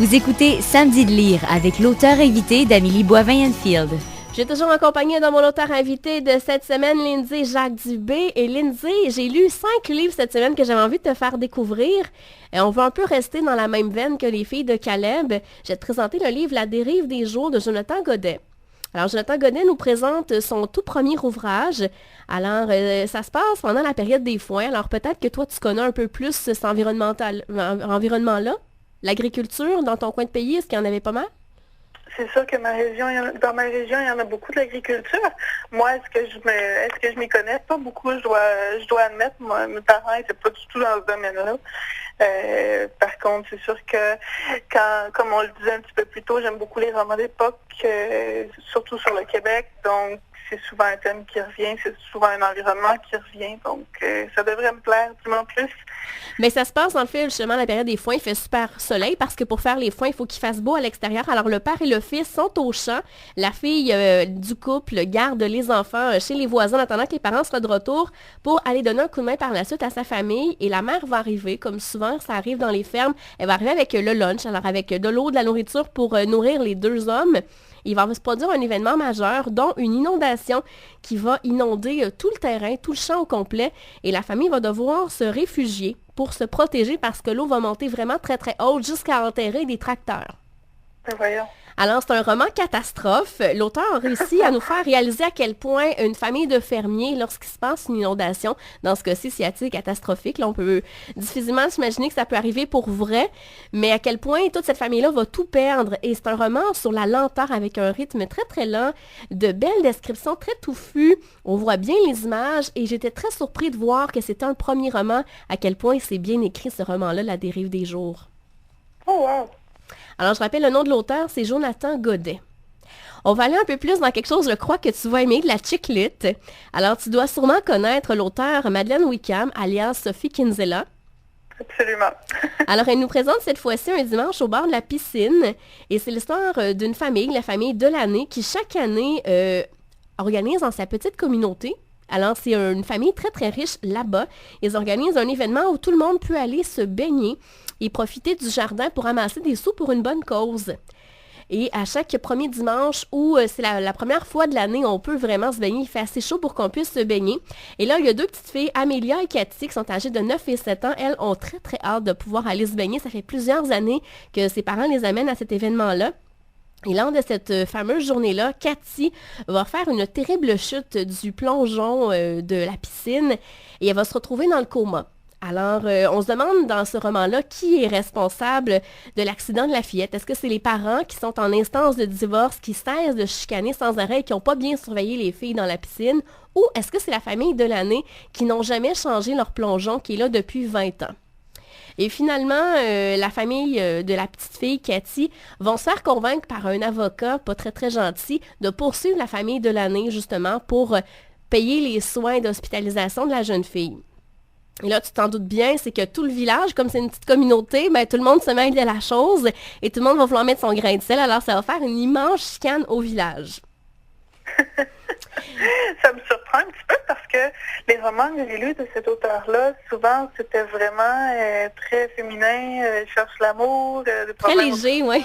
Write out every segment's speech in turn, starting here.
Vous écoutez Samedi de lire avec l'auteur invité d'Amélie Boivin-Enfield. J'ai toujours accompagné dans mon auteur invité de cette semaine, Lindsay Jacques Dubé. Et Lindsay, j'ai lu 5 livres cette semaine que j'avais envie de te faire découvrir. Et on va un peu rester dans la même veine que les filles de Caleb. Je vais te présenter le livre La dérive des jours de Jonathan Godet. Alors, Jonathan Godet nous présente son tout premier ouvrage. Alors, ça se passe pendant la période des foins. Alors, peut-être que toi, tu connais un peu plus cet environnement-là. L'agriculture dans ton coin de pays, est-ce qu'il y en avait pas mal? C'est sûr que dans ma région, il y en a beaucoup de l'agriculture. Moi, est-ce que je m'y connais? Pas beaucoup, je dois admettre. Moi, mes parents n'étaient pas du tout dans ce domaine-là. Par contre, c'est sûr que comme on le disait un petit peu plus tôt, j'aime beaucoup les romans d'époque, surtout sur le Québec. Donc, c'est souvent un thème qui revient, c'est souvent un environnement qui revient. Donc, ça devrait me plaire du moins plus. Mais ça se passe dans le fait, justement, la période des foins, il fait super soleil parce que pour faire les foins, il faut qu'il fasse beau à l'extérieur. Alors, le père et le fils sont au champ. La fille du couple garde les enfants chez les voisins en attendant que les parents soient de retour pour aller donner un coup de main par la suite à sa famille. Et la mère va arriver, comme souvent, ça arrive dans les fermes. Elle va arriver avec le lunch, alors avec de l'eau, de la nourriture pour nourrir les deux hommes. Il va se produire un événement majeur, dont une inondation qui va inonder tout le terrain, tout le champ au complet. Et la famille va devoir se réfugier pour se protéger parce que l'eau va monter vraiment très, très haute jusqu'à enterrer des tracteurs. Voyons. Alors, c'est un roman catastrophe. L'auteur a réussi à nous faire réaliser à quel point une famille de fermiers, lorsqu'il se passe une inondation, dans ce cas-ci, c'est assez catastrophique. Là, on peut difficilement s'imaginer que ça peut arriver pour vrai, mais à quel point toute cette famille-là va tout perdre. Et c'est un roman sur la lenteur avec un rythme très, très lent, de belles descriptions très touffues. On voit bien les images et j'étais très surpris de voir que c'était un premier roman, à quel point c'est bien écrit ce roman-là, La dérive des jours. Oh, wow! Alors, je rappelle le nom de l'auteur, c'est Jonathan Godet. On va aller un peu plus dans quelque chose, je crois, que tu vas aimer, de la chick lit. Alors, tu dois sûrement connaître l'auteur Madeleine Wickham, alias Sophie Kinsella. Absolument. Alors, elle nous présente cette fois-ci un dimanche au bord de la piscine. Et c'est l'histoire d'une famille, la famille Delaney, qui chaque année organise dans sa petite communauté. Alors, c'est une famille très, très riche là-bas. Ils organisent un événement où tout le monde peut aller se baigner et profiter du jardin pour amasser des sous pour une bonne cause. Et à chaque premier dimanche où c'est la première fois de l'année, on peut vraiment se baigner. Il fait assez chaud pour qu'on puisse se baigner. Et là, il y a deux petites filles, Amélia et Cathy, qui sont âgées de 9 et 7 ans. Elles ont très, très hâte de pouvoir aller se baigner. Ça fait plusieurs années que ses parents les amènent à cet événement-là. Et lors de cette fameuse journée-là, Cathy va faire une terrible chute du plongeon de la piscine et elle va se retrouver dans le coma. Alors, on se demande dans ce roman-là qui est responsable de l'accident de la fillette. Est-ce que c'est les parents qui sont en instance de divorce, qui cessent de chicaner sans arrêt et qui n'ont pas bien surveillé les filles dans la piscine? Ou est-ce que c'est la famille Delaney qui n'ont jamais changé leur plongeon qui est là depuis 20 ans? Et finalement, la famille de la petite fille, Cathy, vont se faire convaincre par un avocat pas très très gentil de poursuivre la famille Delaney justement pour payer les soins d'hospitalisation de la jeune fille. Et là, tu t'en doutes bien, c'est que tout le village, comme c'est une petite communauté, ben, tout le monde se mêle de la chose et tout le monde va vouloir mettre son grain de sel. Alors, ça va faire une immense chicane au village. Ça me surprend un petit peu parce que les romans que j'ai lus de cet auteur-là, souvent, c'était vraiment très féminin, cherche l'amour, très léger, oui.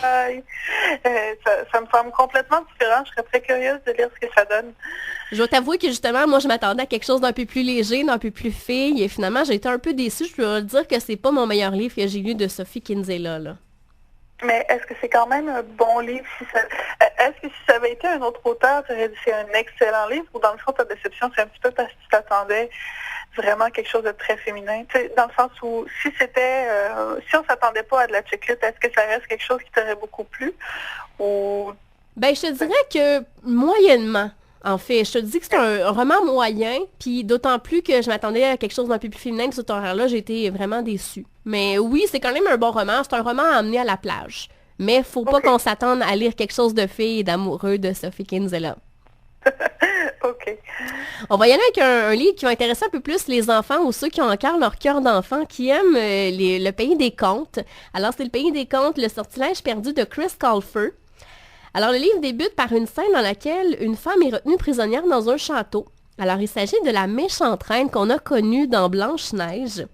Ça me semble complètement différent. Je serais très curieuse de lire ce que ça donne. Je dois t'avouer que justement, moi, je m'attendais à quelque chose d'un peu plus léger, d'un peu plus fille, et finalement, j'ai été un peu déçue. Je peux dire que c'est pas mon meilleur livre que j'ai lu de Sophie Kinsella, là. Mais est-ce que c'est quand même un bon livre? Est-ce que si ça avait été un autre auteur, tu aurais dit que c'est un excellent livre, ou dans le fond, ta déception, c'est un petit peu parce que tu t'attendais vraiment à quelque chose de très féminin? T'sais, dans le sens où, si on s'attendait pas à de la chick lit, est-ce que ça reste quelque chose qui t'aurait beaucoup plu? Ou... Ben, je te dirais que moyennement. En fait, je te dis que c'est un roman moyen, puis d'autant plus que je m'attendais à quelque chose d'un peu plus féminin de cet horaire-là, j'ai été vraiment déçue. Mais oui, c'est quand même un bon roman, c'est un roman à emmener à la plage. Mais faut pas qu'on s'attende à lire quelque chose de fille et d'amoureux de Sophie Kinsella. OK. On va y aller avec un livre qui va intéresser un peu plus les enfants ou ceux qui ont encore leur cœur d'enfant, qui aiment le pays des contes. Alors, c'est le pays des contes, le sortilège perdu de Chris Colfer. Alors, le livre débute par une scène dans laquelle une femme est retenue prisonnière dans un château. Alors, il s'agit de la méchante reine qu'on a connue dans Blanche-Neige.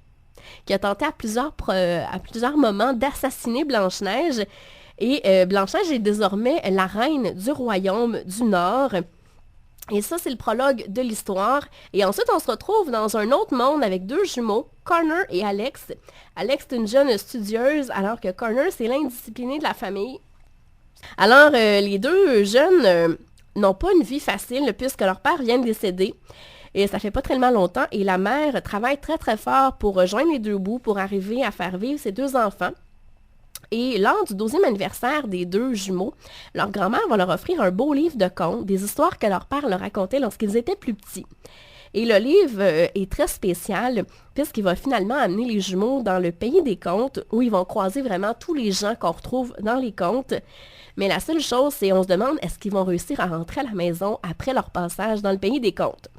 qui a tenté à plusieurs moments d'assassiner Blanche-Neige. Et Blanche-Neige est désormais la reine du royaume du Nord. Et ça, c'est le prologue de l'histoire. Et ensuite, on se retrouve dans un autre monde avec deux jumeaux, Connor et Alex. Alex est une jeune studieuse, alors que Connor, c'est l'indiscipliné de la famille. Alors, les deux jeunes n'ont pas une vie facile puisque leur père vient de décéder. Et ça fait pas tellement longtemps. Et la mère travaille très très fort pour joindre les deux bouts pour arriver à faire vivre ses deux enfants. Et lors du 12e anniversaire des deux jumeaux, leur grand-mère va leur offrir un beau livre de contes, des histoires que leur père leur racontait lorsqu'ils étaient plus petits. Et le livre est très spécial puisqu'il va finalement amener les jumeaux dans le pays des contes où ils vont croiser vraiment tous les gens qu'on retrouve dans les contes. Mais la seule chose, c'est on se demande est-ce qu'ils vont réussir à rentrer à la maison après leur passage dans le pays des contes.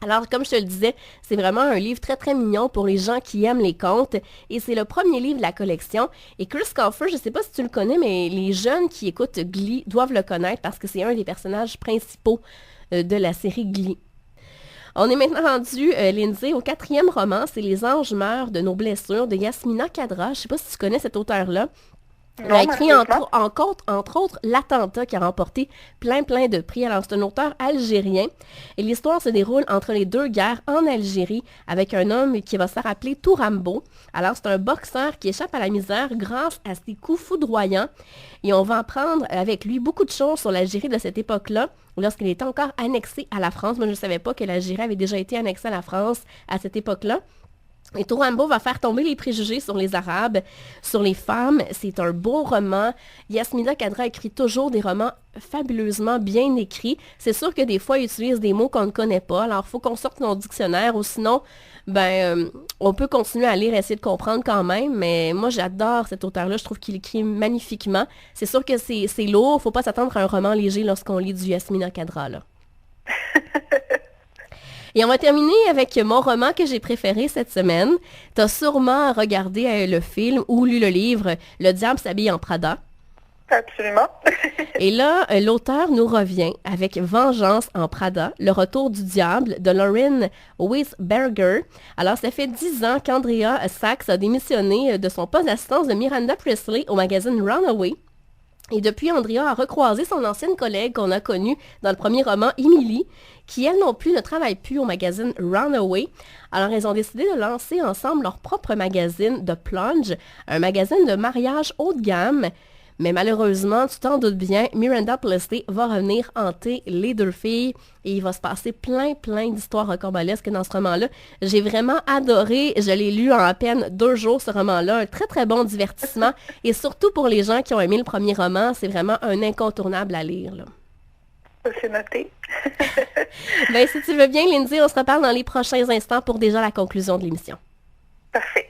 Alors, comme je te le disais, c'est vraiment un livre très, très mignon pour les gens qui aiment les contes. Et c'est le premier livre de la collection. Et Chris Colfer, je ne sais pas si tu le connais, mais les jeunes qui écoutent Glee doivent le connaître parce que c'est un des personnages principaux de la série Glee. On est maintenant rendu, Lindsay, au 4e roman. C'est Les anges meurent de nos blessures de Yasmina Khadra. Je ne sais pas si tu connais cet auteur-là. Elle a écrit entre autres L'Attentat qui a remporté plein de prix. Alors c'est un auteur algérien et l'histoire se déroule entre les deux guerres en Algérie avec un homme qui va se faire appeler Tourambo. Alors c'est un boxeur qui échappe à la misère grâce à ses coups foudroyants et on va apprendre avec lui beaucoup de choses sur l'Algérie de cette époque-là lorsqu'il était encore annexé à la France. Moi je ne savais pas que l'Algérie avait déjà été annexée à la France à cette époque-là. Et Tourambo va faire tomber les préjugés sur les Arabes, sur les femmes. C'est un beau roman. Yasmina Khadra écrit toujours des romans fabuleusement bien écrits. C'est sûr que des fois, il utilise des mots qu'on ne connaît pas. Alors, il faut qu'on sorte nos dictionnaires ou sinon, on peut continuer à lire et essayer de comprendre quand même. Mais moi, j'adore cet auteur-là. Je trouve qu'il écrit magnifiquement. C'est sûr que c'est lourd. Il ne faut pas s'attendre à un roman léger lorsqu'on lit du Yasmina Khadra, là. Et on va terminer avec mon roman que j'ai préféré cette semaine. Tu as sûrement regardé le film ou lu le livre Le diable s'habille en Prada. Absolument. Et là, l'auteur nous revient avec Vengeance en Prada, le retour du diable de Lauren Weisberger. Alors, ça fait 10 ans qu'Andrea Sachs a démissionné de son poste d'assistance de Miranda Priestly au magazine Runaway. Et depuis, Andrea a recroisé son ancienne collègue qu'on a connue dans le premier roman, Emily, qui, elle non plus, ne travaille plus au magazine Runaway. Alors, elles ont décidé de lancer ensemble leur propre magazine The Plunge, un magazine de mariage haut de gamme. Mais malheureusement, tu t'en doutes bien, Miranda Priestly va revenir hanter les deux filles et il va se passer plein d'histoires rocambolesques dans ce roman-là. J'ai vraiment adoré, je l'ai lu en à peine 2 jours ce roman-là, un très bon divertissement et surtout pour les gens qui ont aimé le premier roman, c'est vraiment un incontournable à lire, là. Ça, c'est noté. Ben, si tu veux bien, Lindsay, on se reparle dans les prochains instants pour déjà la conclusion de l'émission. Parfait.